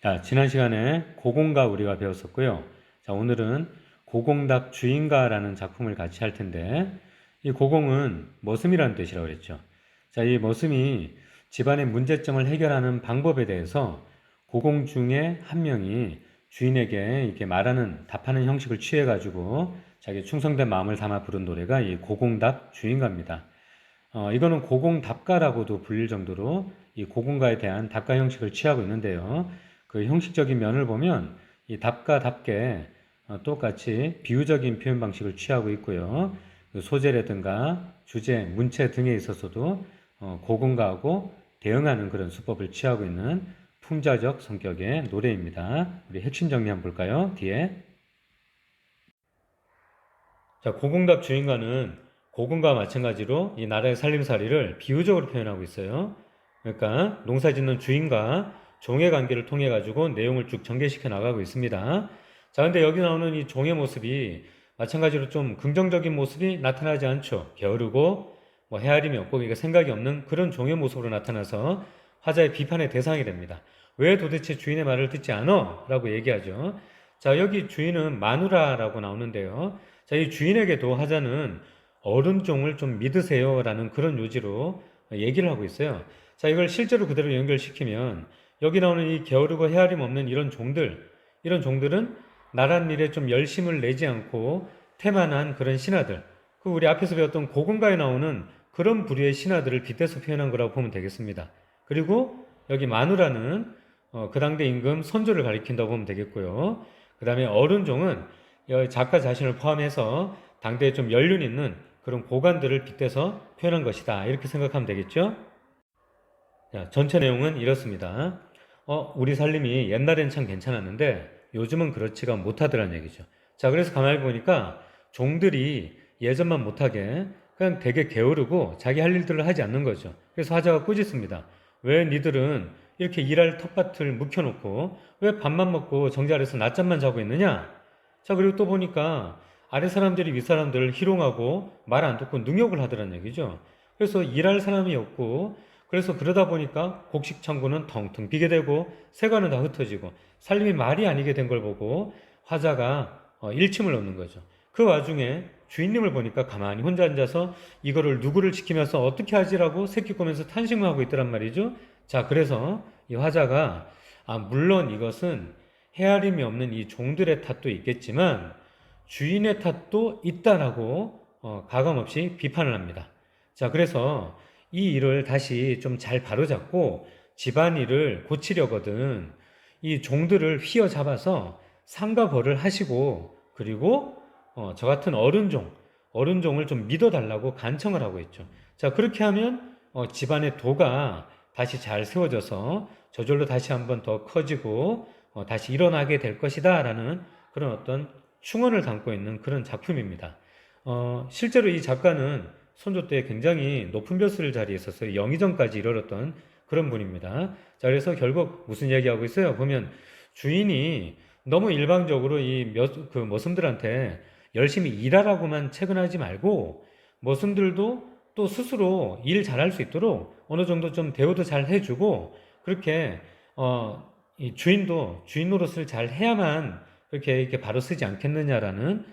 자, 지난 시간에 고공가 우리가 배웠었고요. 자, 오늘은 고공답 주인가라는 작품을 같이 할 텐데, 이 고공은 머슴이라는 뜻이라고 그랬죠. 자, 이 머슴이 집안의 문제점을 해결하는 방법에 대해서 고공 중에 한 명이 주인에게 이렇게 말하는, 답하는 형식을 취해가지고 자기 충성된 마음을 담아 부른 노래가 이 고공답 주인가입니다. 이거는 고공답가라고도 불릴 정도로 이 고공가에 대한 답가 형식을 취하고 있는데요. 그 형식적인 면을 보면 이 답가답게 똑같이 비유적인 표현 방식을 취하고 있고요. 그 소재라든가 주제, 문체 등에 있어서도 고공가하고 대응하는 그런 수법을 취하고 있는 풍자적 성격의 노래입니다. 우리 핵심 정리 한번 볼까요? 뒤에. 자, 고공답 주인가는 고공과 마찬가지로 이 나라의 살림살이를 비유적으로 표현하고 있어요. 그러니까 농사짓는 주인과 종의 관계를 통해 가지고 내용을 쭉 전개시켜 나가고 있습니다. 자, 근데 여기 나오는 이 종의 모습이 마찬가지로 좀 긍정적인 모습이 나타나지 않죠. 게으르고 뭐 헤아림이 없고 그러니까 생각이 없는 그런 종의 모습으로 나타나서 화자의 비판의 대상이 됩니다. 왜 도대체 주인의 말을 듣지 않어? 라고 얘기하죠. 자, 여기 주인은 마누라라고 나오는데요. 자, 이 주인에게도 화자는 어른종을 좀 믿으세요라는 그런 요지로 얘기를 하고 있어요. 자, 이걸 실제로 그대로 연결시키면 여기 나오는 이 게으르고 헤아림 없는 이런 종들은 나란 일에 좀 열심을 내지 않고 태만한 그런 신하들, 그 우리 앞에서 배웠던 고군가에 나오는 그런 부류의 신하들을 빗대서 표현한 거라고 보면 되겠습니다. 그리고 여기 마누라는 그 당대 임금 선조를 가리킨다고 보면 되겠고요. 그 다음에 어른종은 작가 자신을 포함해서 당대에 좀 연륜 있는 그런 고관들을 빗대서 표현한 것이다. 이렇게 생각하면 되겠죠? 자, 전체 내용은 이렇습니다. 우리 살림이 옛날엔 참 괜찮았는데 요즘은 그렇지가 못하더란 얘기죠. 자, 그래서 가만히 보니까 종들이 예전만 못하게 그냥 되게 게으르고 자기 할 일들을 하지 않는 거죠. 그래서 화자가 꾸짖습니다. 왜 니들은 이렇게 일할 텃밭을 묵혀놓고 왜 밥만 먹고 정자 아래서 낮잠만 자고 있느냐? 자, 그리고 또 보니까 아래 사람들이 윗 사람들을 희롱하고 말 안 듣고 능욕을 하더란 얘기죠. 그래서 일할 사람이 없고 그래서 그러다 보니까 곡식 창고는 텅텅 비게 되고 세관은 다 흩어지고 살림이 말이 아니게 된 걸 보고 화자가 일침을 얻는 거죠. 그 와중에 주인님을 보니까 가만히 혼자 앉아서 이거를 누구를 지키면서 어떻게 하지라고 새끼 꼬면서 탄식만 하고 있더란 말이죠. 자, 그래서 이 화자가 물론 이것은 헤아림이 없는 이 종들의 탓도 있겠지만 주인의 탓도 있다라고 가감없이 비판을 합니다. 자, 그래서 이 일을 다시 좀 잘 바로잡고 집안일을 고치려거든 이 종들을 휘어잡아서 상과 벌을 하시고 그리고 저 같은 어른종을 좀 믿어달라고 간청을 하고 있죠. 자, 그렇게 하면 집안의 도가 다시 잘 세워져서 저절로 다시 한번 더 커지고 다시 일어나게 될 것이다 라는 그런 어떤 충언을 담고 있는 그런 작품입니다. 실제로 이 작가는 선조 때 굉장히 높은 벼슬 자리에 있었어요. 영의정까지 이르렀던 그런 분입니다. 자, 그래서 결국 무슨 이야기하고 있어요? 보면 주인이 너무 일방적으로 그 머슴들한테 열심히 일하라고만 채근하지 말고 머슴들도 또 스스로 일 잘할 수 있도록 어느 정도 좀 대우도 잘 해주고 그렇게 이 주인도 주인 노릇을 잘 해야만 이렇게 바로 쓰지 않겠느냐라는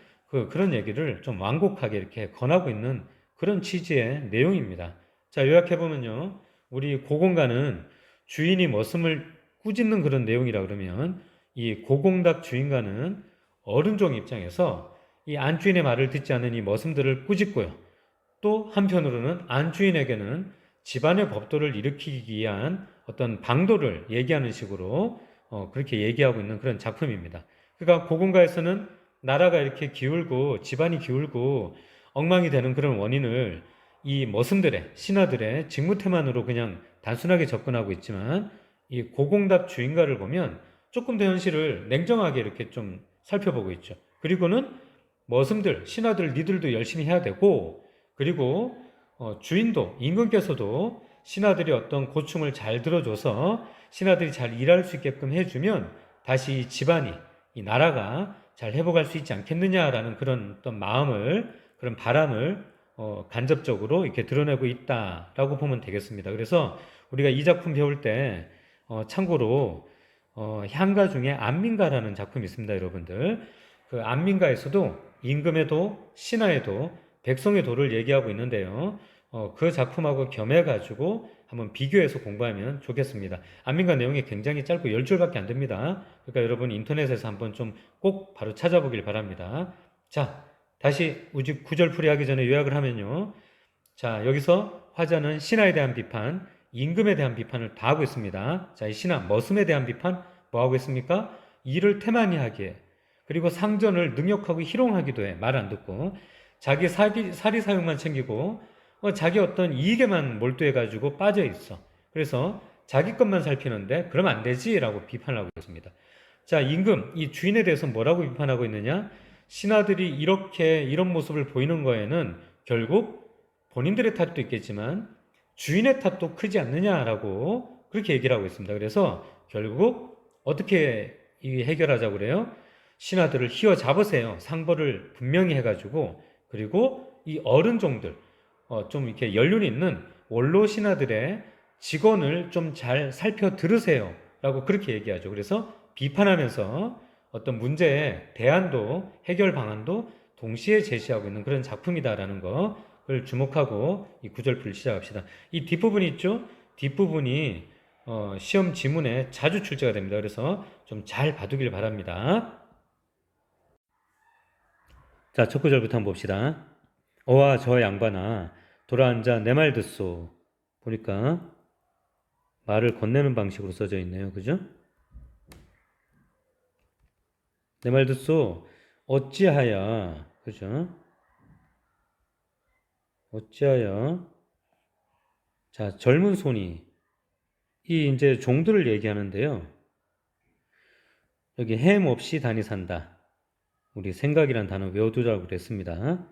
그런 얘기를 좀 완곡하게 이렇게 권하고 있는 그런 취지의 내용입니다. 자, 요약해보면요. 우리 고공가는 주인이 머슴을 꾸짖는 그런 내용이라 그러면 이 고공답 주인가는 어른종 입장에서 이 안주인의 말을 듣지 않는 이 머슴들을 꾸짖고요. 또 한편으로는 안주인에게는 집안의 법도를 일으키기 위한 어떤 방도를 얘기하는 식으로 그렇게 얘기하고 있는 그런 작품입니다. 그러니까 고공가에서는 나라가 이렇게 기울고 집안이 기울고 엉망이 되는 그런 원인을 이 머슴들의 신하들의 직무태만으로 그냥 단순하게 접근하고 있지만 이 고공답 주인가를 보면 조금 더 현실을 냉정하게 이렇게 좀 살펴보고 있죠. 그리고는 머슴들, 신하들 니들도 열심히 해야 되고 그리고 주인도 임금께서도 신하들이 어떤 고충을 잘 들어줘서 신하들이 잘 일할 수 있게끔 해주면 다시 이 집안이 이 나라가 잘 회복할 수 있지 않겠느냐라는 그런 어떤 마음을 그런 바람을 간접적으로 이렇게 드러내고 있다라고 보면 되겠습니다. 그래서 우리가 이 작품 배울 때 참고로 향가 중에 안민가라는 작품이 있습니다, 여러분들. 그 안민가에서도 임금의 도, 신하의 도, 백성의 도를 얘기하고 있는데요. 그 작품하고 겸해가지고 한번 비교해서 공부하면 좋겠습니다. 안민가 내용이 굉장히 짧고 10줄밖에 안 됩니다. 그러니까 여러분 인터넷에서 한번 좀 꼭 바로 찾아보길 바랍니다. 자, 다시 구절 풀이하기 전에 요약을 하면요. 자, 여기서 화자는 신하에 대한 비판, 임금에 대한 비판을 다 하고 있습니다. 자, 이 신하, 머슴에 대한 비판 뭐 하고 있습니까? 일을 태만히 하기에, 그리고 상전을 능욕하고 희롱하기도 해. 말 안 듣고. 자기 사리 사욕만 챙기고, 자기 어떤 이익에만 몰두해가지고 빠져 있어. 그래서 자기 것만 살피는데, 그러면 안 되지? 라고 비판을 하고 있습니다. 자, 임금, 이 주인에 대해서 뭐라고 비판하고 있느냐? 신하들이 이런 모습을 보이는 거에는 결국 본인들의 탓도 있겠지만 주인의 탓도 크지 않느냐라고 그렇게 얘기를 하고 있습니다. 그래서 결국 어떻게 해결하자고 그래요? 신하들을 휘어잡으세요. 상벌을 분명히 해가지고, 그리고 이 어른종들, 좀 이렇게 연륜 있는 원로 신하들의 직원을 좀 잘 살펴 들으세요. 라고 그렇게 얘기하죠. 그래서 비판하면서 어떤 문제의 대안도, 해결 방안도 동시에 제시하고 있는 그런 작품이다라는 거를 주목하고 이 구절 풀 시작합시다. 이 뒷부분이 있죠? 뒷부분이 시험 지문에 자주 출제가 됩니다. 그래서 좀 잘 봐두길 바랍니다. 자, 첫 구절부터 한번 봅시다. 어와 저 양반아, 돌아앉아 내 말 듣소. 보니까 말을 건네는 방식으로 써져 있네요. 그죠? 내 말 듣소. 어찌하여, 그죠? 어찌하여, 자, 젊은 손이, 이 이제 종들을 얘기하는데요. 여기 햄 없이 다니 산다. 우리 생각이란 단어 외워두라고 그랬습니다.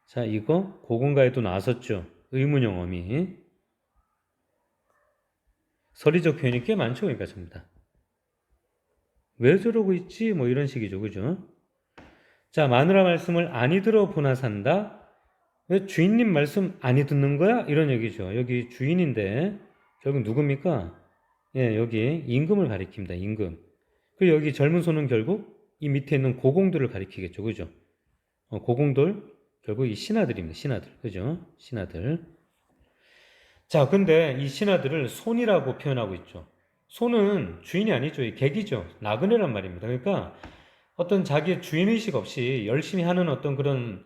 자, 이거 고공가에도 나왔었죠. 의문형 어미. 서리적 표현이 꽤 많죠. 그러니까 전부 다. 왜 저러고 있지? 뭐 이런 식이죠. 그죠? 자, 마누라 말씀을 아니 들어 보나 산다. 왜 주인님 말씀 아니 듣는 거야? 이런 얘기죠. 여기 주인인데 결국 누굽니까? 예, 여기 임금을 가리킵니다. 임금. 그리고 여기 젊은 손은 결국 이 밑에 있는 고공들을 가리키겠죠. 그죠? 고공들 결국 이 신하들입니다. 신하들. 그죠? 신하들. 자, 근데 이 신하들을 손이라고 표현하고 있죠. 손은 주인이 아니죠. 이 객이죠. 나그네란 말입니다. 그러니까 어떤 자기의 주인의식 없이 열심히 하는 어떤 그런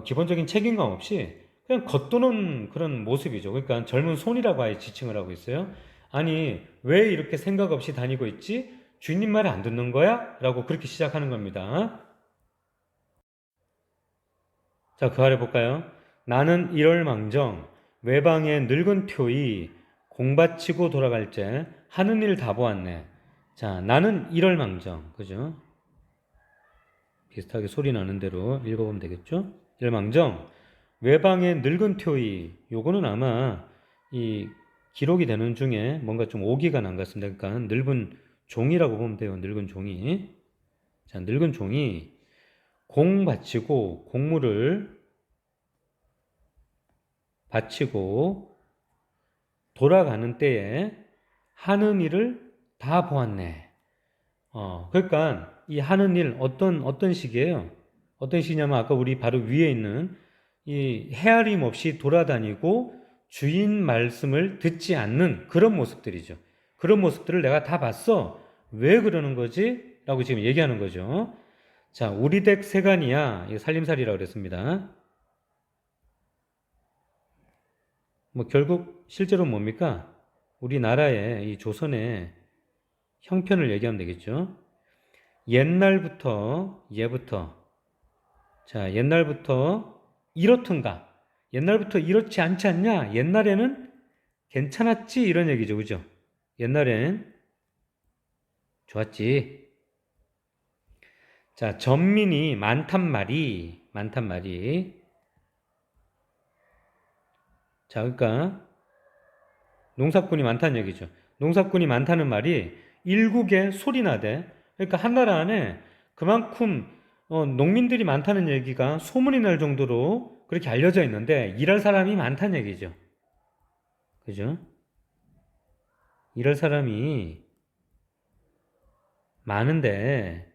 기본적인 책임감 없이 그냥 겉도는 그런 모습이죠. 그러니까 젊은 손이라고 아예 지칭을 하고 있어요. 아니, 왜 이렇게 생각 없이 다니고 있지? 주인님 말을 안 듣는 거야? 라고 그렇게 시작하는 겁니다. 자, 그 아래 볼까요? 나는 이럴 망정 외방의 늙은 푀이 공바치고 돌아갈 때 하는 일 다 보았네. 자, 나는 이럴 망정. 그죠? 비슷하게 소리 나는 대로 읽어보면 되겠죠? 이럴 망정 외방의 늙은 푀이, 요거는 아마 이 기록이 되는 중에 뭔가 좀 오기가 난 것 같습니다. 그러니까 늙은 종이라고 보면 돼요. 늙은 종이. 자, 늙은 종이 공 바치고 공물을 바치고 돌아가는 때에 하는 일을 다 보았네. 그러니까 이 하는 일 어떤 식이에요? 어떤 식이냐면 아까 우리 바로 위에 있는 이 헤아림 없이 돌아다니고 주인 말씀을 듣지 않는 그런 모습들이죠. 그런 모습들을 내가 다 봤어. 왜 그러는 거지? 라고 지금 얘기하는 거죠. 자, 우리 댁 세간이야. 이거 살림살이라고 그랬습니다. 뭐 결국 실제로 뭡니까? 우리나라의 이 조선의 형편을 얘기하면 되겠죠. 예부터 자, 옛날부터 이렇던가, 옛날부터 이렇지 않지 않냐? 옛날에는 괜찮았지? 이런 얘기죠. 그죠? 옛날엔 좋았지. 자, 전민이 많단 말이. 자, 그러니까 농사꾼이 많다는 얘기죠. 농사꾼이 많다는 말이 일국에 소리나대. 그러니까 한 나라 안에 그만큼 농민들이 많다는 얘기가 소문이 날 정도로 그렇게 알려져 있는데 일할 사람이 많다는 얘기죠. 그죠? 일할 사람이 많은데,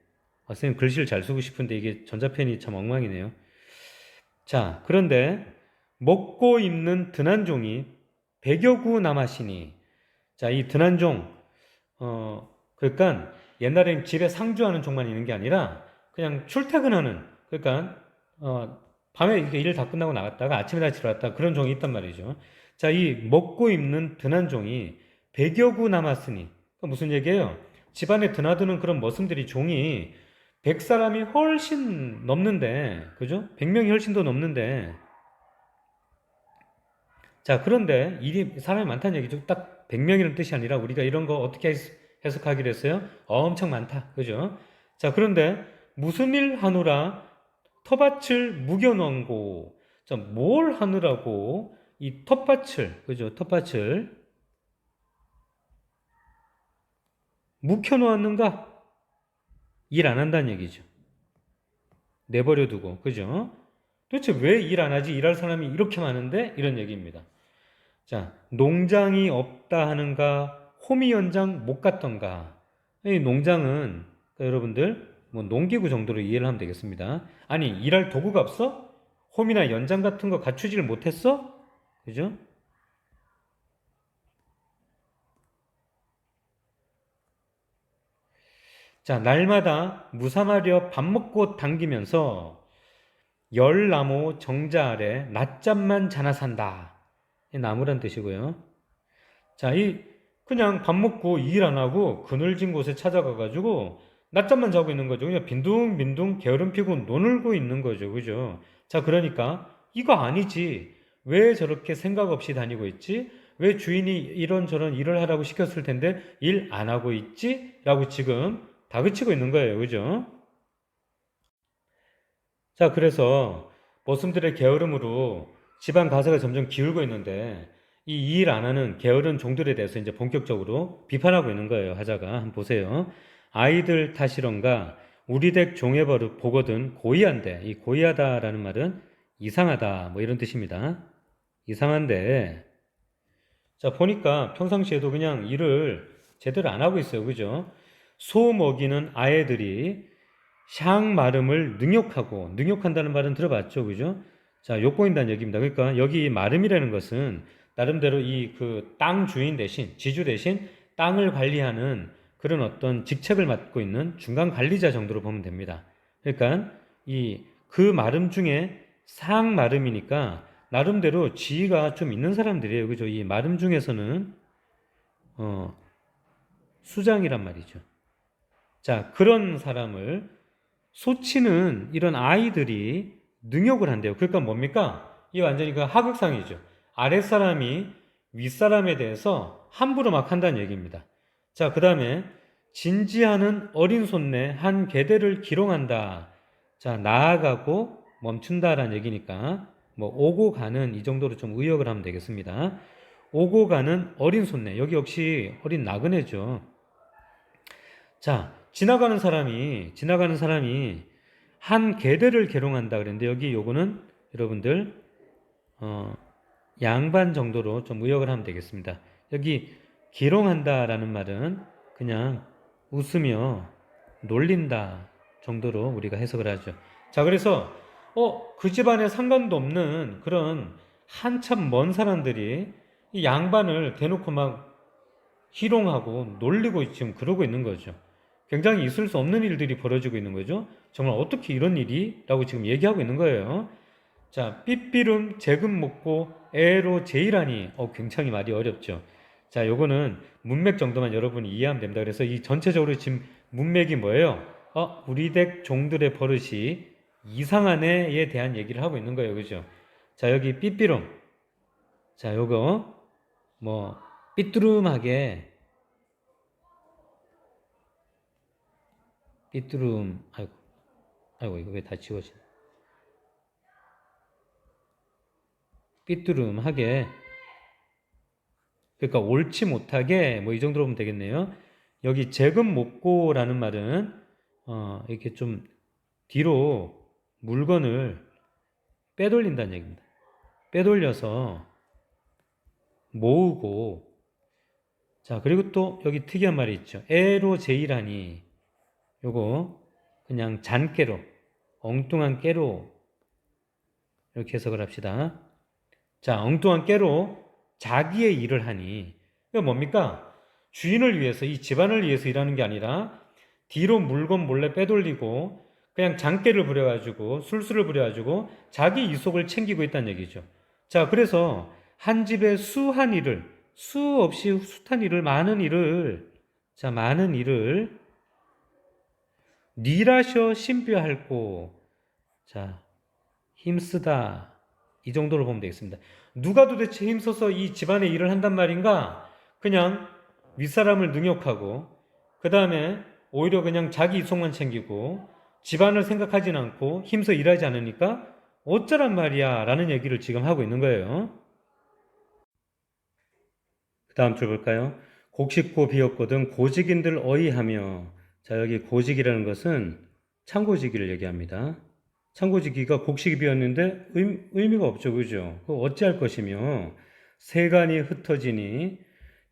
선생님 글씨를 잘 쓰고 싶은데 이게 전자펜이 참 엉망이네요. 자, 그런데 먹고 입는 드난종이 100여 구 남았으니, 자, 이 드난종, 그러니까 옛날엔 집에 상주하는 종만 있는 게 아니라 그냥 출퇴근하는, 그러니까 밤에 이렇게 일 다 끝나고 나갔다가 아침에 다시 들어왔다 그런 종이 있단 말이죠. 자, 이 먹고 입는 드난종이 100여 구 남았으니, 그러니까 무슨 얘기예요? 집안에 드나드는 그런 머슴들이 종이 100사람이 훨씬 넘는데, 그죠? 100명이 훨씬 더 넘는데, 자, 그런데 일이 사람이 많다는 얘기죠. 딱 100명이라는 뜻이 아니라 우리가 이런 거 어떻게 해석하기로 했어요? 엄청 많다. 그죠? 자, 그런데 무슨 일 하느라 텃밭을 묵여놓고, 자, 뭘 하느라고 이 텃밭을, 그죠? 텃밭을 묵혀놓았는가? 일 안 한다는 얘기죠. 내버려 두고, 그죠? 도대체 왜 일 안 하지? 일할 사람이 이렇게 많은데? 이런 얘기입니다. 자, 농장이 없다 하는가, 호미 연장 못 갔던가. 이 농장은, 그러니까 여러분들, 뭐 농기구 정도로 이해를 하면 되겠습니다. 아니, 일할 도구가 없어? 홈이나 연장 같은 거 갖추지를 못했어? 그죠? 자, 날마다 무사마려 밥 먹고 당기면서 열나무 정자 아래 낮잠만 자나 산다. 이 나무란 뜻이고요. 자, 그냥 밥 먹고 일 안 하고 그늘진 곳에 찾아가가지고 낮잠만 자고 있는 거죠. 그냥 빈둥빈둥 게으름 피고 노늘고 있는 거죠. 그죠? 자, 그러니까 이거 아니지. 왜 저렇게 생각 없이 다니고 있지? 왜 주인이 이런저런 일을 하라고 시켰을 텐데 일 안 하고 있지? 라고 지금 다그치고 있는 거예요. 그죠? 자, 그래서 머슴들의 게으름으로 집안 가세가 점점 기울고 있는데 이 일 안 하는 게으른 종들에 대해서 이제 본격적으로 비판하고 있는 거예요. 하자가 한번 보세요. 아이들 탓이런가 우리 댁 종의 버릇 보거든 고의한데 이 고의하다라는 말은 이상하다 뭐 이런 뜻입니다. 이상한데 자 보니까 평상시에도 그냥 일을 제대로 안 하고 있어요. 그죠? 소 먹이는 아이들이 샹 마름을 능욕하고 능욕한다는 말은 들어봤죠, 그죠? 자, 욕보인다는 얘기입니다. 그러니까 여기 마름이라는 것은 나름대로 이 그 땅 주인 대신 지주 대신 땅을 관리하는 그런 어떤 직책을 맡고 있는 중간 관리자 정도로 보면 됩니다. 그러니까 이 그 마름 중에 상 마름이니까 나름대로 지위가 좀 있는 사람들이에요, 그죠? 이 마름 중에서는 어, 수장이란 말이죠. 자, 그런 사람을 소치는 이런 아이들이 능욕을 한대요. 그러니까 뭡니까? 이 완전히 그 하극상이죠. 아랫사람이 윗사람에 대해서 함부로 막 한다는 얘기입니다. 자, 그 다음에 진지하는 어린 손내 한 계대를 기롱한다. 자, 나아가고 멈춘다라는 얘기니까 뭐 오고 가는 이 정도로 좀 의역을 하면 되겠습니다. 오고 가는 어린 손내. 여기 역시 어린 나그네죠. 자, 지나가는 사람이 한 계대를 계룡한다 그랬는데 여기 요거는 여러분들 어, 양반 정도로 좀 의역을 하면 되겠습니다. 여기 기롱한다라는 말은 그냥 웃으며 놀린다 정도로 우리가 해석을 하죠. 자, 그래서 그 집안에 상관도 없는 그런 한참 먼 사람들이 이 양반을 대놓고 막 희롱하고 놀리고 지금 그러고 있는 거죠. 굉장히 있을 수 없는 일들이 벌어지고 있는 거죠. 정말 어떻게 이런 일이? 라고 지금 얘기하고 있는 거예요. 자, 삐삐름 재금 먹고 애로 제이라니. 굉장히 말이 어렵죠. 자, 요거는 문맥 정도만 여러분이 이해하면 됩니다. 그래서 이 전체적으로 지금 문맥이 뭐예요? 우리 댁 종들의 버릇이 이상하네에 대한 얘기를 하고 있는 거예요. 그죠? 자, 여기 삐삐름. 자, 요거 뭐 삐뚤음하게 삐뚤음 아이고 이거 왜 다 지워지 삐뚤음하게 그러니까 옳지 못하게 뭐 이 정도로 보면 되겠네요. 여기 재금 못고라는 말은 이렇게 좀 뒤로 물건을 빼돌린다는 얘기입니다. 빼돌려서 모으고 자 그리고 또 여기 특이한 말이 있죠. 애로 제이라니 요거 그냥 잔깨로, 엉뚱한 깨로 이렇게 해석을 합시다. 자, 엉뚱한 깨로 자기의 일을 하니. 이거 뭡니까? 주인을 위해서, 이 집안을 위해서 일하는 게 아니라 뒤로 물건 몰래 빼돌리고 그냥 장깨를 부려가지고 술수를 부려가지고 자기 이속을 챙기고 있다는 얘기죠. 자, 그래서 한 집에 수한 일을, 수 없이 숱한 일을, 많은 일을, 자, 많은 일을 니라셔 신뼈할고, 자, 힘쓰다. 이 정도로 보면 되겠습니다. 누가 도대체 힘써서 이 집안의 일을 한단 말인가? 그냥 윗사람을 능욕하고, 그 다음에 오히려 그냥 자기 이속만 챙기고, 집안을 생각하진 않고 힘써 일하지 않으니까 어쩌란 말이야 라는 얘기를 지금 하고 있는 거예요. 그 다음 줄 볼까요? 곡식고 비었거든 고직인들 어이하며. 자, 여기 고직이라는 것은 창고지기를 얘기합니다. 창고지기가 곡식이 비었는데 의미가 없죠. 그죠? 그 어찌할 것이며 세간이 흩어지니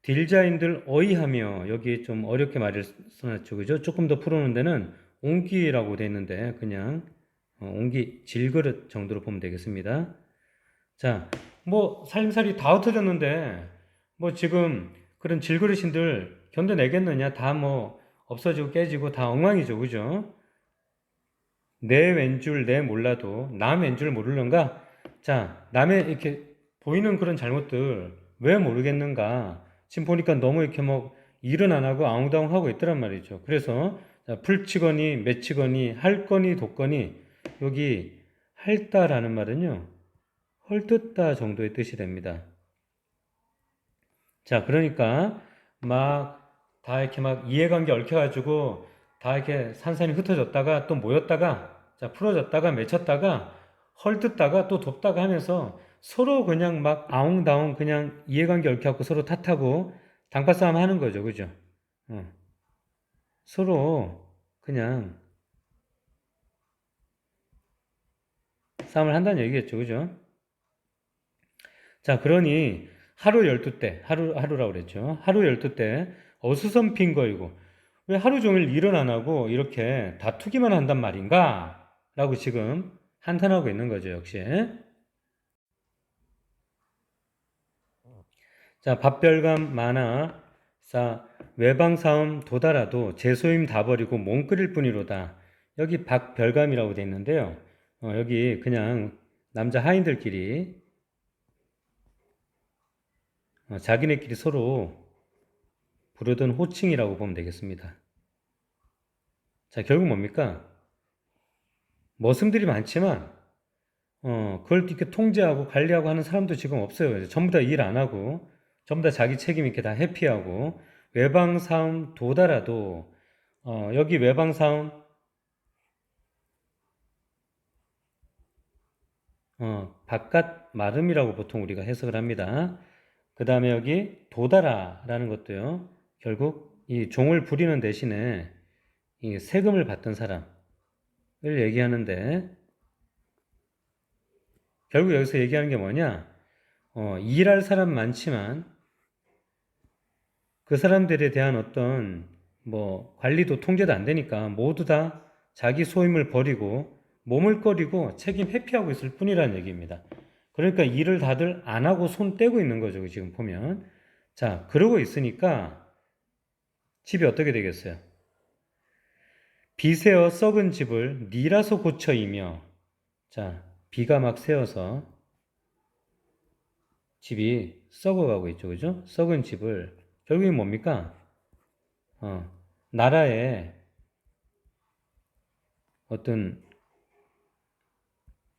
딜자인들 어이하며. 여기 좀 어렵게 말을 써놨죠. 그죠? 조금 더 풀어놓은 데는 옹기라고 돼 있는데 그냥 옹기 질그릇 정도로 보면 되겠습니다. 자, 뭐 살림살이 다 흩어졌는데 뭐 지금 그런 질그릇신들 견뎌내겠느냐? 다 뭐 없어지고 깨지고 다 엉망이죠. 그죠? 내 왼줄 내 몰라도 남 왼줄 모르는가? 자, 남의 이렇게 보이는 그런 잘못들 왜 모르겠는가? 지금 보니까 너무 이렇게 뭐 일은 안 하고 아웅다웅 하고 있더란 말이죠. 그래서 자, 풀치거니 맺히거니 할거니 돕거니. 여기 할다라는 말은요, 헐뜯다 정도의 뜻이 됩니다. 자, 그러니까 막 다 이렇게 막 이해관계 얽혀가지고 다 이렇게 산산이 흩어졌다가 또 모였다가, 자, 풀어졌다가 맺혔다가 헐뜯다가 또 돕다가 하면서 서로 그냥 막 아웅다웅 그냥 이해관계 얽혀갖고 서로 탓하고 당파싸움 하는 거죠. 그죠? 어. 서로 그냥 싸움을 한다는 얘기겠죠. 그죠? 자, 그러니 하루 12때, 하루라고 그랬죠. 하루 12때 어수선핀 거이고, 왜 하루 종일 일은 안 하고 이렇게 다투기만 한단 말인가? 라고 지금 한탄하고 있는 거죠, 역시. 자, 밥별감 많아. 자, 외방사음 도달아도 제소임 다 버리고 몸 끓일 뿐이로다. 여기 박별감이라고 돼 있는데요. 여기 그냥 남자 하인들끼리 자기네끼리 서로 부르던 호칭이라고 보면 되겠습니다. 자, 결국 뭡니까? 머슴들이 많지만, 그걸 이렇게 통제하고 관리하고 하는 사람도 지금 없어요. 전부 다 일 안 하고, 전부 다 자기 책임 있게 다 회피하고, 외방사음 도달아도, 여기 외방사음, 바깥 마름이라고 보통 우리가 해석을 합니다. 그 다음에 여기 도달아라는 것도요, 결국 이 종을 부리는 대신에 이 세금을 받던 사람을 얘기하는데, 결국 여기서 얘기하는 게 뭐냐? 일할 사람 많지만 그 사람들에 대한 어떤 뭐 관리도 통제도 안 되니까 모두 다 자기 소임을 버리고 몸을 꺼리고 책임 회피하고 있을 뿐이라는 얘기입니다. 그러니까 일을 다들 안 하고 손 떼고 있는 거죠. 지금 보면. 자, 그러고 있으니까 집이 어떻게 되겠어요? 비 새어 썩은 집을 니라서 고쳐이며. 자, 비가 막 새어서 집이 썩어가고 있죠. 그죠? 썩은 집을 결국엔 뭡니까? 나라의 어떤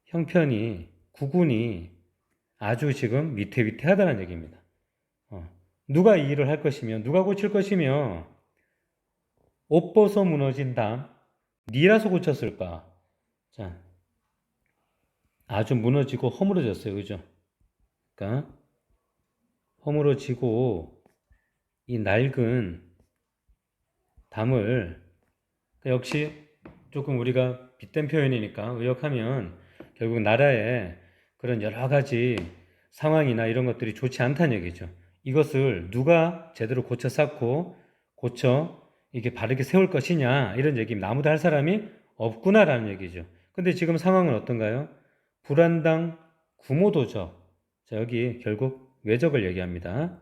형편이, 국운이 아주 지금 위태위태하다는 얘기입니다. 누가 이 일을 할 것이며, 누가 고칠 것이며, 옷 벗어 무너진 담, 니라서 고쳤을까? 자, 아주 무너지고 허물어졌어요. 그죠? 그러니까, 허물어지고, 이 낡은 담을, 역시 조금 우리가 빗댄 표현이니까 의역하면 결국 나라의 그런 여러 가지 상황이나 이런 것들이 좋지 않다는 얘기죠. 이것을 누가 제대로 고쳐 쌓고 고쳐 이게 바르게 세울 것이냐 이런 얘기입니다. 아무도 할 사람이 없구나라는 얘기죠. 근데 지금 상황은 어떤가요? 불안당 구모도적. 자, 여기 결국 외적을 얘기합니다.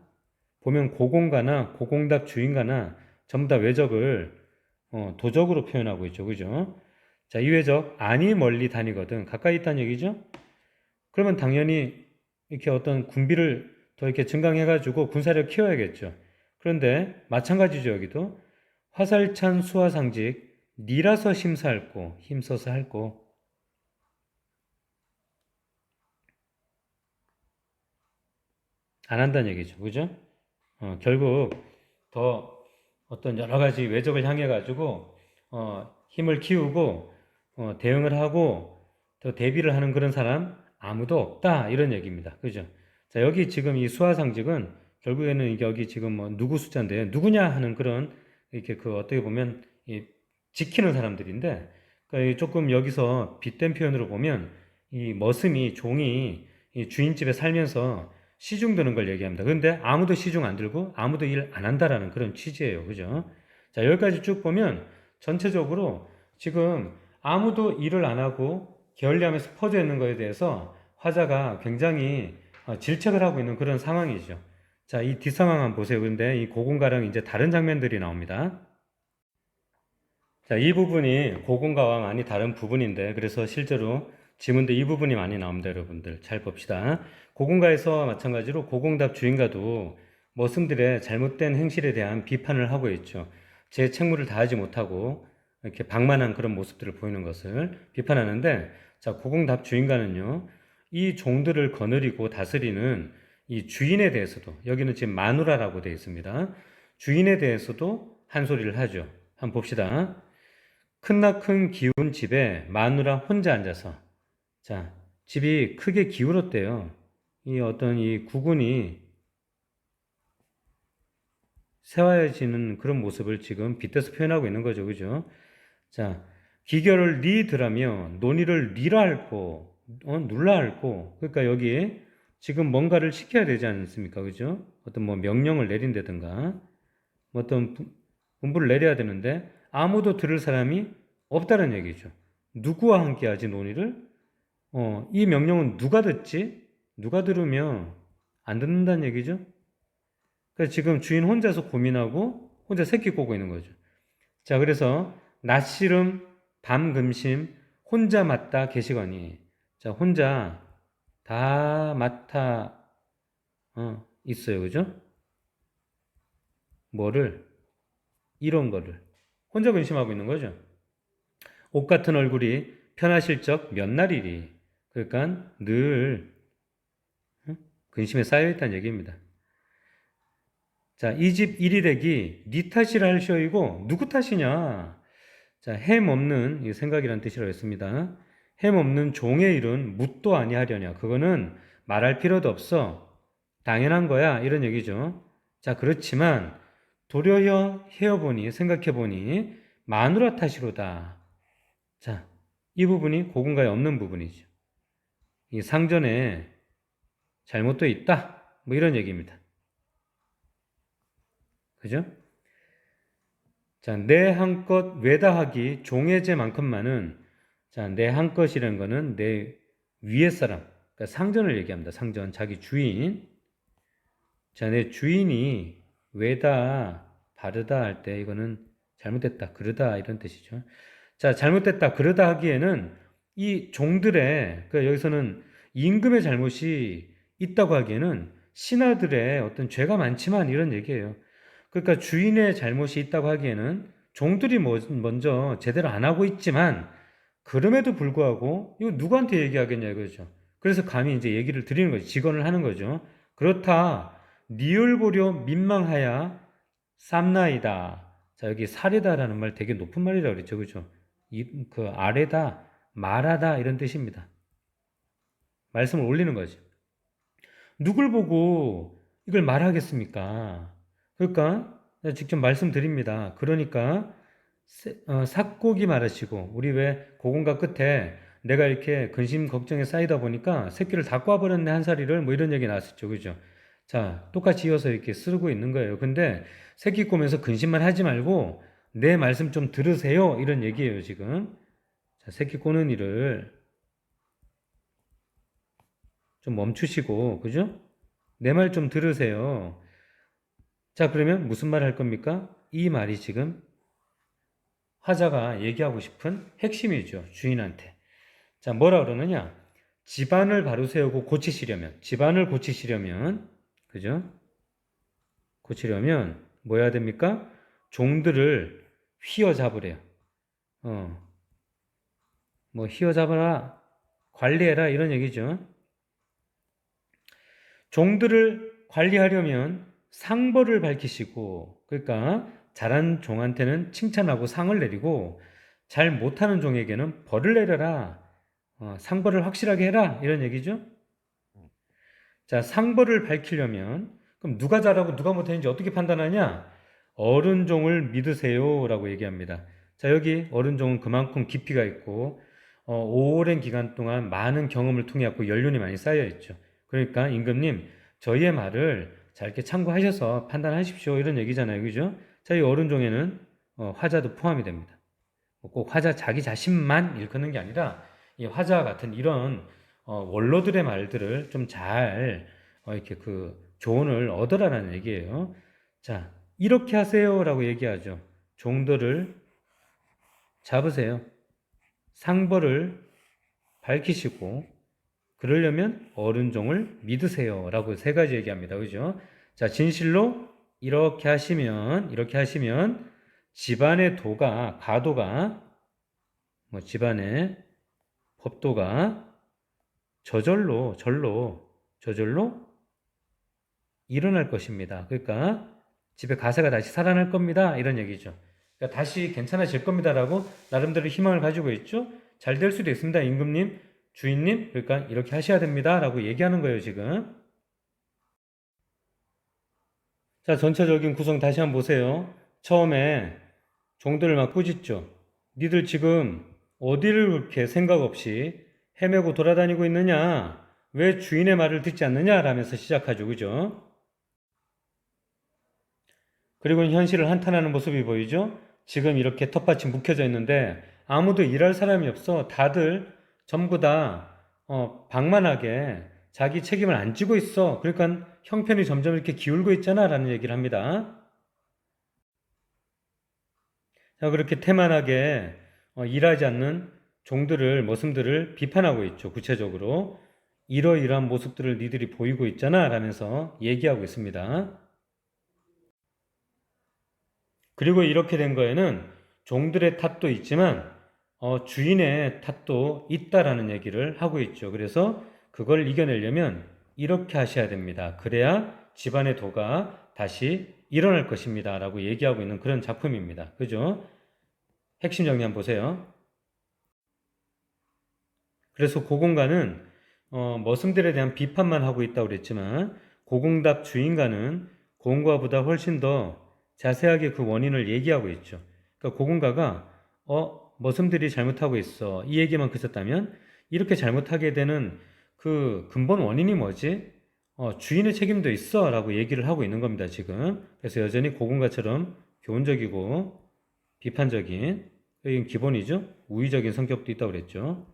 보면 고공가나 고공답 주인가나 전부 다 외적을 도적으로 표현하고 있죠. 그죠? 자, 이 외적 안이 멀리 다니거든 가까이 있다는 얘기죠. 그러면 당연히 이렇게 어떤 군비를 더 이렇게 증강해가지고 군사력 키워야겠죠. 그런데 마찬가지죠. 여기도 화살찬 수화상직 니라서 심사할고 힘써서 할고 안 한다는 얘기죠. 그죠? 결국 더 어떤 여러 가지 외적을 향해 가지고 힘을 키우고 대응을 하고 더 대비를 하는 그런 사람 아무도 없다 이런 얘기입니다. 그죠? 자, 여기 지금 이 수화상직은 결국에는 이게 여기 지금 뭐 누구 숫자인데 누구냐 하는 그런 이렇게 그 어떻게 보면 이 지키는 사람들인데 그러니까 조금 여기서 빗댄 표현으로 보면 이 머슴이 종이 이 주인집에 살면서 시중 드는 걸 얘기합니다. 그런데 아무도 시중 안 들고 아무도 일 안 한다라는 그런 취지예요. 그죠? 자, 여기까지 쭉 보면 전체적으로 지금 아무도 일을 안 하고 게을리하면서 퍼져 있는 것에 대해서 화자가 굉장히 질책을 하고 있는 그런 상황이죠. 자, 이 뒷상황 한번 보세요. 근데 이 고군가랑 이제 다른 장면들이 나옵니다. 자, 이 부분이 고군가와 많이 다른 부분인데 그래서 실제로 지문도 이 부분이 많이 나옵니다. 여러분들 잘 봅시다. 고군가에서 마찬가지로 고공답 주인가도 머슴들의 잘못된 행실에 대한 비판을 하고 있죠. 제 책무를 다하지 못하고 이렇게 방만한 그런 모습들을 보이는 것을 비판하는데 자, 고공답 주인가는요. 이 종들을 거느리고 다스리는 이 주인에 대해서도 여기는 지금 마누라라고 되어 있습니다. 주인에 대해서도 한 소리를 하죠. 한번 봅시다. 크나큰 기운 집에 마누라 혼자 앉아서 자, 집이 크게 기울었대요. 이 어떤 이 구군이 세워지는 그런 모습을 지금 빗대서 표현하고 있는 거죠. 그죠? 자, 기결을 리드라며 논의를 니라 핥고 눌라 핥고 그러니까 여기 지금 뭔가를 시켜야 되지 않습니까? 그죠? 어떤 뭐 명령을 내린다든가 뭐 어떤 분부를 내려야 되는데 아무도 들을 사람이 없다는 얘기죠. 누구와 함께 하지 논의를? 이 명령은 누가 듣지? 누가 들으면 안 듣는다는 얘기죠. 그래서 지금 주인 혼자서 고민하고 혼자 새끼 꼬고 있는 거죠. 자, 그래서 낮시름 밤금심 혼자 맡다 계시거니 자, 혼자 다 맡아 있어요. 그죠? 뭐를? 이런 거를 혼자 근심하고 있는 거죠. 옷 같은 얼굴이 편하실 적 몇 날이리. 그러니까 늘 근심에 쌓여 있다는 얘기입니다. 자, 이 집 이리 되기 니 탓이라 할 시어이고 누구 탓이냐? 자, 햄 없는 이 생각이란 뜻이라고 했습니다. 햄 없는 종의 일은 묻도 아니하려냐. 그거는 말할 필요도 없어. 당연한 거야. 이런 얘기죠. 자, 그렇지만 도려여 헤어보니 생각해보니 마누라 탓이로다. 자, 이 부분이 고군가에 없는 부분이죠. 이 상전에 잘못되어 있다. 뭐 이런 얘기입니다. 그죠? 자, 내 한껏 외다하기 종해제만큼만은 자, 내 한껏이라는 거는 내 위에 사람, 그러니까 상전을 얘기합니다. 상전, 자기 주인. 자, 내 주인이 외다, 바르다 할 때 이거는 잘못됐다, 그르다 이런 뜻이죠. 자, 잘못됐다, 그르다 하기에는 이 종들의, 그러니까 여기서는 임금의 잘못이 있다고 하기에는 신하들의 어떤 죄가 많지만 이런 얘기예요. 그러니까 주인의 잘못이 있다고 하기에는 종들이 먼저 제대로 안 하고 있지만 그럼에도 불구하고 이거 누구한테 얘기하겠냐 이거죠. 그래서 감히 이제 얘기를 드리는 거죠. 직언을 하는 거죠. 그렇다. 니을 보려 민망하야 쌈나이다. 자, 여기 사례다라는 말 되게 높은 말이라고 그랬죠. 그죠? 그 아래다, 말하다 이런 뜻입니다. 말씀을 올리는 거죠. 누굴 보고 이걸 말하겠습니까? 그러니까 직접 말씀드립니다. 그러니까 삭고기 말하시고 우리 왜 고군가 끝에 내가 이렇게 근심 걱정에 쌓이다 보니까 새끼를 다 꽈버렸네 한 사리를 뭐 이런 얘기 나왔었죠. 그죠? 자, 똑같이 이어서 이렇게 쓰고 있는 거예요. 근데 새끼 꼬면서 근심만 하지 말고 내 말씀 좀 들으세요. 이런 얘기예요, 지금. 자, 새끼 꼬는 일을 좀 멈추시고, 그죠? 내 말 좀 들으세요. 자, 그러면 무슨 말 할 겁니까? 이 말이 지금 화자가 얘기하고 싶은 핵심이죠, 주인한테. 자, 뭐라 그러느냐? 집안을 바로 세우고 고치시려면, 집안을 고치시려면, 그죠? 고치려면 뭐 해야 됩니까? 종들을 휘어잡으래요. 뭐 휘어잡아라, 관리해라 이런 얘기죠. 종들을 관리하려면 상벌을 밝히시고, 그러니까 잘한 종한테는 칭찬하고 상을 내리고 잘 못하는 종에게는 벌을 내려라. 상벌을 확실하게 해라 이런 얘기죠. 자, 상벌을 밝히려면 그럼 누가 잘하고 누가 못했는지 어떻게 판단하냐? 어른종을 믿으세요라고 얘기합니다. 자, 여기 어른종은 그만큼 깊이가 있고 오랜 기간 동안 많은 경험을 통해 갖고 연륜이 많이 쌓여 있죠. 그러니까 임금님, 저희의 말을 잘 이렇게 참고하셔서 판단하십시오 이런 얘기잖아요, 그죠? 자, 이 어른종에는 화자도 포함이 됩니다. 꼭 화자 자기 자신만 일컫는 게 아니라 이 화자와 같은 이런 원로들의 말들을 좀 잘 이렇게 그 조언을 얻으라는 얘기예요. 자, 이렇게 하세요라고 얘기하죠. 종들을 잡으세요. 상벌을 밝히시고 그러려면 어른종을 믿으세요라고 세 가지 얘기합니다. 그죠? 자, 진실로 이렇게 하시면 집안의 도가 가도가 뭐 집안의 법도가 저절로 일어날 것입니다. 그러니까 집에 가세가 다시 살아날 겁니다. 이런 얘기죠. 그러니까 다시 괜찮아질 겁니다라고 나름대로 희망을 가지고 있죠. 잘 될 수도 있습니다. 임금님, 주인님, 그러니까 이렇게 하셔야 됩니다라고 얘기하는 거예요, 지금. 자, 전체적인 구성 다시 한번 보세요. 처음에 종들을 막 꾸짖죠. 니들 지금 어디를 그렇게 생각 없이 헤매고 돌아다니고 있느냐? 왜 주인의 말을 듣지 않느냐? 라면서 시작하죠. 그죠? 그리고 현실을 한탄하는 모습이 보이죠? 지금 이렇게 텃밭이 묵혀져 있는데 아무도 일할 사람이 없어. 다들 전부 다 방만하게 자기 책임을 안 지고 있어. 그러니까 형편이 점점 이렇게 기울고 있잖아. 라는 얘기를 합니다. 자, 그렇게 태만하게 일하지 않는 종들을, 머슴들을 비판하고 있죠. 구체적으로. 이러이러한 모습들을 니들이 보이고 있잖아. 라면서 얘기하고 있습니다. 그리고 이렇게 된 거에는 종들의 탓도 있지만 주인의 탓도 있다라는 얘기를 하고 있죠. 그래서 그걸 이겨내려면 이렇게 하셔야 됩니다. 그래야 집안의 도가 다시 일어날 것입니다. 라고 얘기하고 있는 그런 작품입니다. 그죠? 핵심 정리 한번 보세요. 그래서 고공가는 머슴들에 대한 비판만 하고 있다고 그랬지만 고공답 주인가는 고공가보다 훨씬 더 자세하게 그 원인을 얘기하고 있죠. 그러니까 고공가가 머슴들이 잘못하고 있어 이 얘기만 그쳤다면 이렇게 잘못하게 되는 그 근본 원인이 뭐지? 주인의 책임도 있어 라고 얘기를 하고 있는 겁니다, 지금. 그래서 여전히 고공가처럼 교훈적이고 비판적인, 이건 기본이죠. 우위적인 성격도 있다고 그랬죠.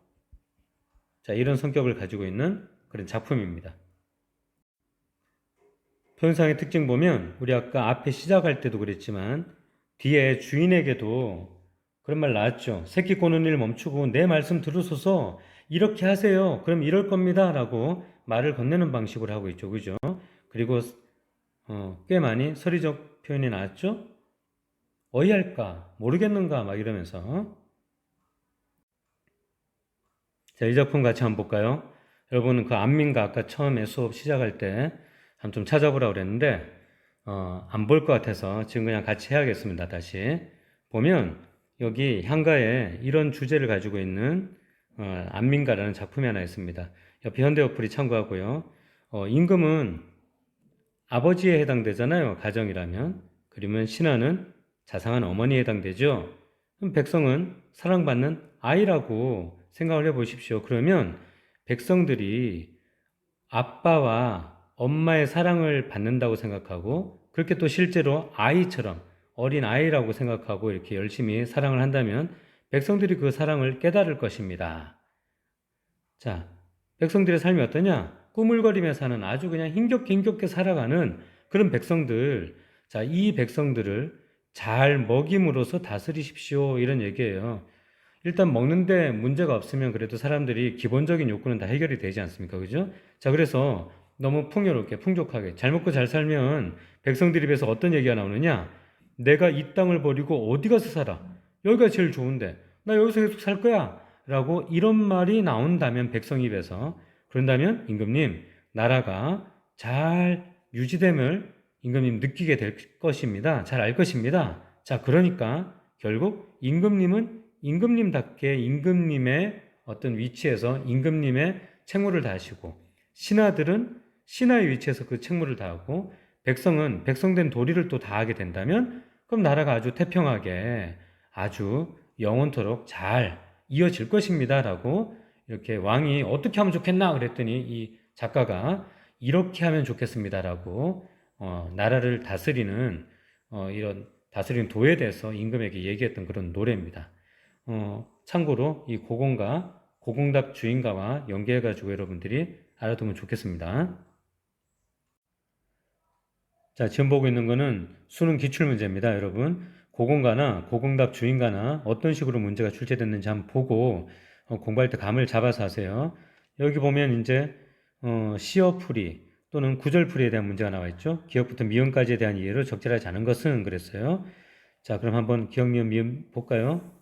자, 이런 성격을 가지고 있는 그런 작품입니다. 표현상의 특징 보면 우리 아까 앞에 시작할 때도 그랬지만 뒤에 주인에게도 그런 말 나왔죠. 새끼 꼬는 일 멈추고 내 말씀 들으소서 이렇게 하세요. 그럼 이럴 겁니다. 라고 말을 건네는 방식으로 하고 있죠. 그죠? 그리고 꽤 많이 서리적 표현이 나왔죠. 어이할까? 모르겠는가? 막 이러면서. 자, 이 작품 같이 한번 볼까요? 여러분은 그 안민가 아까 처음에 수업 시작할 때 한번 좀 찾아보라고 그랬는데 안 볼 것 같아서 지금 그냥 같이 해야겠습니다. 다시 보면 여기 향가에 이런 주제를 가지고 있는 안민가라는 작품이 하나 있습니다. 옆에 현대어플이 참고하고요. 임금은 아버지에 해당되잖아요. 가정이라면. 그러면 신하는 자상한 어머니에 해당되죠. 그럼 백성은 사랑받는 아이라고 생각을 해보십시오. 그러면 백성들이 아빠와 엄마의 사랑을 받는다고 생각하고 그렇게 또 실제로 아이처럼 어린 아이라고 생각하고 이렇게 열심히 사랑을 한다면 백성들이 그 사랑을 깨달을 것입니다. 자, 백성들의 삶이 어떠냐? 꾸물거리며 사는 아주 그냥 힘겹게 살아가는 그런 백성들. 자, 이 백성들을 잘 먹임으로써 다스리십시오. 이런 얘기예요. 일단 먹는데 문제가 없으면 그래도 사람들이 기본적인 욕구는 다 해결이 되지 않습니까? 그죠? 자, 그래서 너무 풍요롭게, 풍족하게 잘 먹고 잘 살면 백성들 입에서 어떤 얘기가 나오느냐? 내가 이 땅을 버리고 어디 가서 살아? 여기가 제일 좋은데. 나 여기서 계속 살 거야. 라고 이런 말이 나온다면 백성 입에서 그런다면 임금님, 나라가 잘 유지됨을 임금님 느끼게 될 것입니다. 잘 알 것입니다. 자, 그러니까 결국 임금님은 임금님답게 임금님의 어떤 위치에서 임금님의 책무를 다하시고 신하들은 신하의 위치에서 그 책무를 다하고 백성은 백성된 도리를 또 다하게 된다면 그럼 나라가 아주 태평하게 아주 영원토록 잘 이어질 것입니다. 라고 이렇게 왕이 어떻게 하면 좋겠나 그랬더니 이 작가가 이렇게 하면 좋겠습니다. 라고 나라를 다스리는 이런 다스리는 도에 대해서 임금에게 얘기했던 그런 노래입니다. 참고로 이 고공과 고공답 주인가와 연계해가지고 여러분들이 알아두면 좋겠습니다. 자, 지금 보고 있는 거는 수능 기출문제입니다, 여러분. 고공가나 고공답 주인가나 어떤 식으로 문제가 출제됐는지 한번 보고 공부할 때 감을 잡아서 하세요. 여기 보면 이제 시어풀이 또는 구절풀이에 대한 문제가 나와 있죠. 기억부터 미음까지에 대한 이해로 적절하지 않은 것은 그랬어요. 자, 그럼 한번 기억, 미음, 미음 볼까요?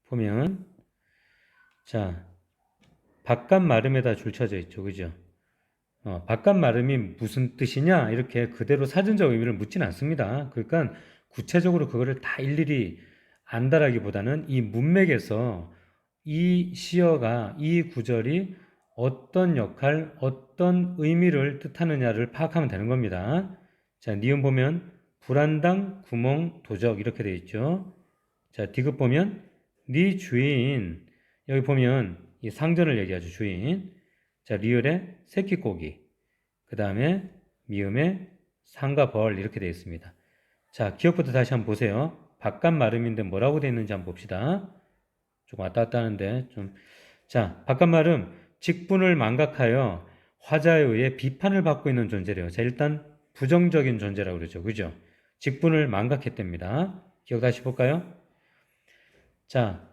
보면 자, 바깥 마름에다 줄쳐져 있죠. 그죠? 바깥 마름이 무슨 뜻이냐? 이렇게 그대로 사전적 의미를 묻진 않습니다. 그러니까 구체적으로 그거를 다 일일이 안다라기보다는 이 문맥에서 이 시어가 이 구절이 어떤 역할, 어떤 의미를 뜻하느냐를 파악하면 되는 겁니다. 자, 니은 보면 불안당, 구멍, 도적 이렇게 되어 있죠. 자, 디귿 보면 네 주인 여기 보면 이 상전을 얘기하죠. 주인. 자, 리을에 새끼고기. 그 다음에 미음에 상과 벌 이렇게 되어 있습니다. 자, 기억부터 다시 한번 보세요. 바깥 마름인데 뭐라고 되어 있는지 한번 봅시다. 조금 왔다 갔다 하는데 좀. 자, 바깥 마름 직분을 망각하여 화자에 의해 비판을 받고 있는 존재래요. 자, 일단 부정적인 존재라고 그러죠. 그죠? 직분을 망각했답니다. 기억 다시 볼까요? 자,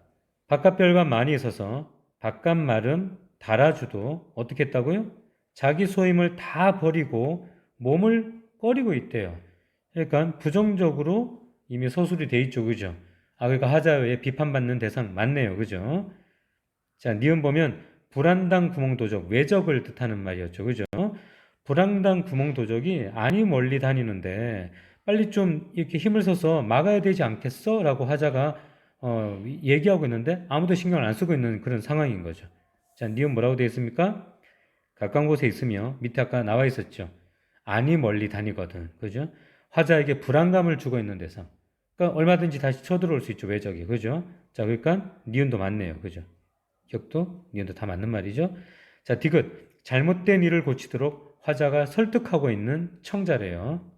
바깥별과 많이 있어서 바깥 마름 달아주도 어떻게 했다고요? 자기 소임을 다 버리고 몸을 꺼리고 있대요. 그러니까 부정적으로 이미 서술이 돼 있죠. 그죠? 아, 그러니까 하자에 비판받는 대상 맞네요. 그죠? 자, 니은 보면 불안당 구멍도적, 외적을 뜻하는 말이었죠. 그죠? 불안당 구멍도적이 아니 멀리 다니는데 빨리 좀 이렇게 힘을 써서 막아야 되지 않겠어? 라고 하자가 얘기하고 있는데 아무도 신경을 안 쓰고 있는 그런 상황인 거죠. 자, 니은 뭐라고 되어 있습니까? 가까운 곳에 있으며 밑에 아까 나와 있었죠. 아니 멀리 다니거든. 그죠? 화자에게 불안감을 주고 있는 대상. 그러니까 얼마든지 다시 쳐들어올 수 있죠. 외적이. 그죠? 자, 그러니까 니은도 맞네요. 그죠? 기억도 니은도 다 맞는 말이죠. 자, 디귿. 잘못된 일을 고치도록 화자가 설득하고 있는 청자래요.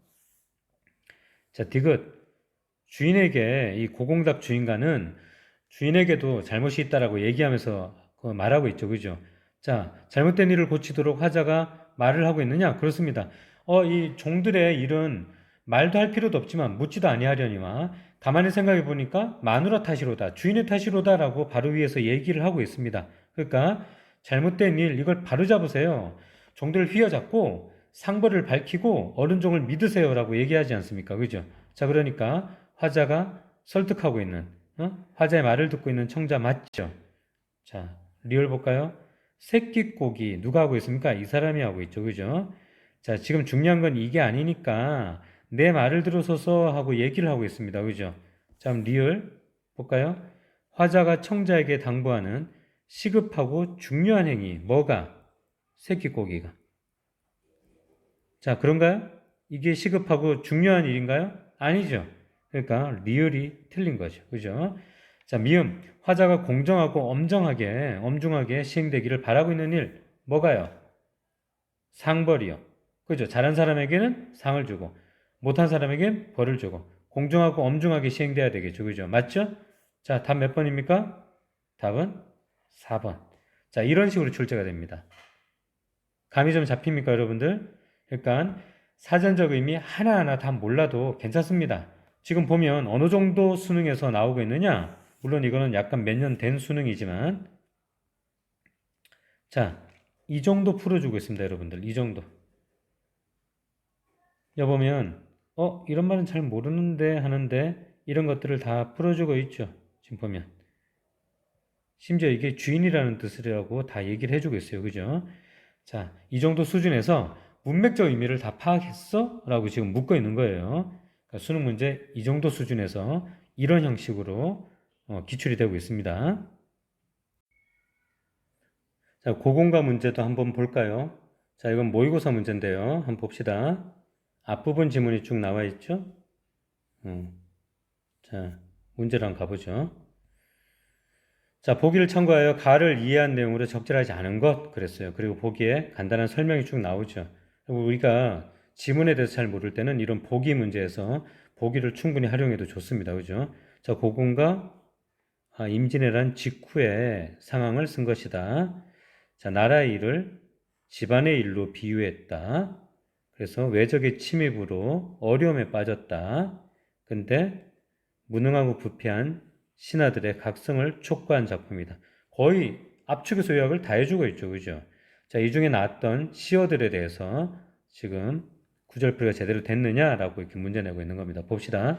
자, 디귿. 주인에게 이 고공답 주인가는 주인에게도 잘못이 있다라고 얘기하면서 말하고 있죠. 그죠? 자, 잘못된 일을 고치도록 하자가 말을 하고 있느냐? 그렇습니다. 이 종들의 일은 말도 할 필요도 없지만 묻지도 아니하려니와 가만히 생각해 보니까 마누라 탓이로다, 주인의 탓이로다라고 바로 위에서 얘기를 하고 있습니다. 그러니까 잘못된 일 이걸 바로 잡으세요. 종들을 휘어잡고 상벌을 밝히고 어른종을 믿으세요라고 얘기하지 않습니까? 그죠? 자, 그러니까 화자가 설득하고 있는 화자의 말을 듣고 있는 청자 맞죠? 자, 리얼 볼까요? 새끼꼬기 누가 하고 있습니까? 이 사람이 하고 있죠. 그죠? 자, 지금 중요한 건 이게 아니니까 내 말을 들어서서 하고 얘기를 하고 있습니다. 그죠? 자, 그럼 리얼 볼까요? 화자가 청자에게 당부하는 시급하고 중요한 행위 뭐가? 새끼꼬기가. 자, 그런가요? 이게 시급하고 중요한 일인가요? 아니죠. 그러니까 리을이 틀린 거죠. 그죠? 자, 미음. 화자가 공정하고 엄중하게 시행되기를 바라고 있는 일 뭐가요? 상벌이요. 그죠? 잘한 사람에게는 상을 주고 못한 사람에게는 벌을 주고 공중하고 엄중하게 시행돼야 되겠죠. 그죠? 맞죠? 자, 답 몇 번입니까? 답은 4번. 자, 이런 식으로 출제가 됩니다. 감이 좀 잡힙니까, 여러분들? 그러니까 사전적 의미 하나하나 다 몰라도 괜찮습니다. 지금 보면 어느 정도 수능에서 나오고 있느냐? 물론 이거는 약간 몇 년 된 수능이지만 자, 이 정도 풀어주고 있습니다, 여러분들. 이 정도. 여보면 이런 말은 잘 모르는데 하는데 이런 것들을 다 풀어주고 있죠. 지금 보면. 심지어 이게 주인이라는 뜻이라고 다 얘기를 해주고 있어요. 그죠? 자, 이 정도 수준에서 문맥적 의미를 다 파악했어? 라고 지금 묻고 있는 거예요. 그러니까 수능 문제 이 정도 수준에서 이런 형식으로 기출이 되고 있습니다. 자, 고공과 문제도 한번 볼까요? 자, 이건 모의고사 문제인데요. 한번 봅시다. 앞부분 지문이 쭉 나와 있죠? 자, 문제로 한번 가보죠. 자, 보기를 참고하여 가를 이해한 내용으로 적절하지 않은 것 그랬어요. 그리고 보기에 간단한 설명이 쭉 나오죠. 우리가 지문에 대해서 잘 모를 때는 이런 보기 문제에서 보기를 충분히 활용해도 좋습니다. 그죠? 자, 고공과 임진왜란 직후의 상황을 쓴 것이다. 자, 나라의 일을 집안의 일로 비유했다. 그래서 외적의 침입으로 어려움에 빠졌다. 근데 무능하고 부패한 신하들의 각성을 촉구한 작품이다. 거의 압축해서 요약을 다 해주고 있죠. 그죠? 자, 이 중에 나왔던 시어들에 대해서 지금 구절풀이가 제대로 됐느냐라고 이렇게 문제 내고 있는 겁니다. 봅시다.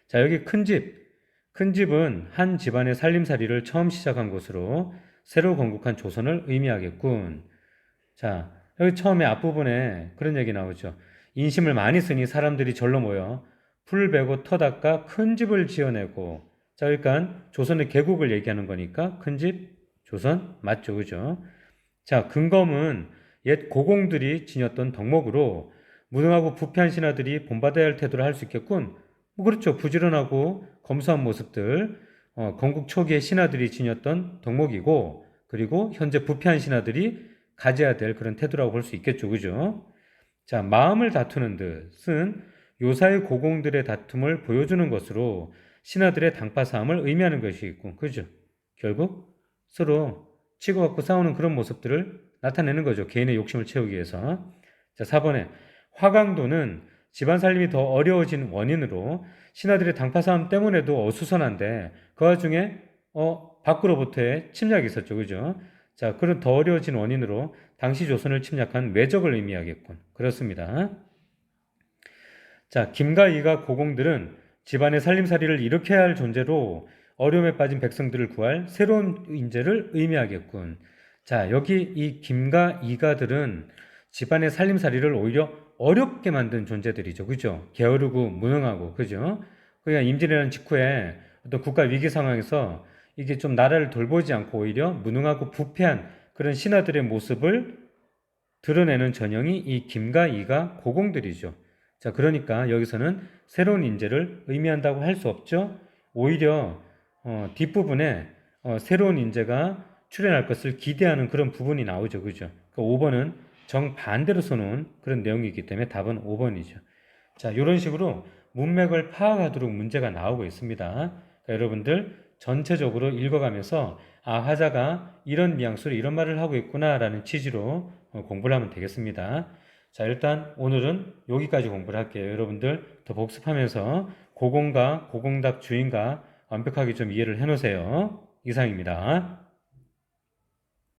자, 여기 큰 집. 큰 집은 한 집안의 살림살이를 처음 시작한 곳으로 새로 건국한 조선을 의미하겠군. 자, 여기 처음에 앞부분에 그런 얘기 나오죠. 인심을 많이 쓰니 사람들이 절로 모여 풀 베고 터 닦아 큰 집을 지어내고. 자, 그러니까 조선의 개국을 얘기하는 거니까 큰 집, 조선 맞죠, 그죠? 자, 근검은 옛 고공들이 지녔던 덕목으로 무능하고 부패한 신하들이 본받아야 할 태도를 할 수 있겠군. 뭐 그렇죠. 부지런하고 검소한 모습들, 건국 초기에 신하들이 지녔던 덕목이고, 그리고 현재 부패한 신하들이 가져야 될 그런 태도라고 볼 수 있겠죠, 그죠? 자, 마음을 다투는 듯은 요사의 고공들의 다툼을 보여주는 것으로 신하들의 당파싸움을 의미하는 것이겠고, 그죠? 결국 서로 치고받고 싸우는 그런 모습들을 나타내는 거죠. 개인의 욕심을 채우기 위해서. 자, 4번에 화강도는 집안 살림이 더 어려워진 원인으로 신하들의 당파싸움 때문에도 어수선한데 그 와중에 밖으로부터의 침략이 있었죠. 그죠? 자, 그런 더 어려워진 원인으로 당시 조선을 침략한 외적을 의미하겠군. 그렇습니다. 자, 김과 이가 고공들은 집안의 살림살이를 일으켜야 할 존재로 어려움에 빠진 백성들을 구할 새로운 인재를 의미하겠군. 자, 여기 이 김과 이가들은 집안의 살림살이를 오히려 어렵게 만든 존재들이죠. 그죠? 게으르고 무능하고, 그죠? 그러니까 임진왜란 직후에 어떤 국가 위기 상황에서 이게 좀 나라를 돌보지 않고 오히려 무능하고 부패한 그런 신하들의 모습을 드러내는 전형이 이 김과 이가 고공들이죠. 자, 그러니까 여기서는 새로운 인재를 의미한다고 할 수 없죠. 오히려 뒷부분에 새로운 인재가 출연할 것을 기대하는 그런 부분이 나오죠. 그죠? 그러니까 5번은 정반대로 써놓은 그런 내용이기 때문에 답은 5번이죠. 자, 이런 식으로 문맥을 파악하도록 문제가 나오고 있습니다. 그러니까 여러분들 전체적으로 읽어가면서 화자가 이런 뉘앙스로 이런 말을 하고 있구나라는 취지로 공부를 하면 되겠습니다. 자, 일단 오늘은 여기까지 공부를 할게요. 여러분들 더 복습하면서 고공과 고공답 주인과 완벽하게 좀 이해를 해놓으세요. 이상입니다.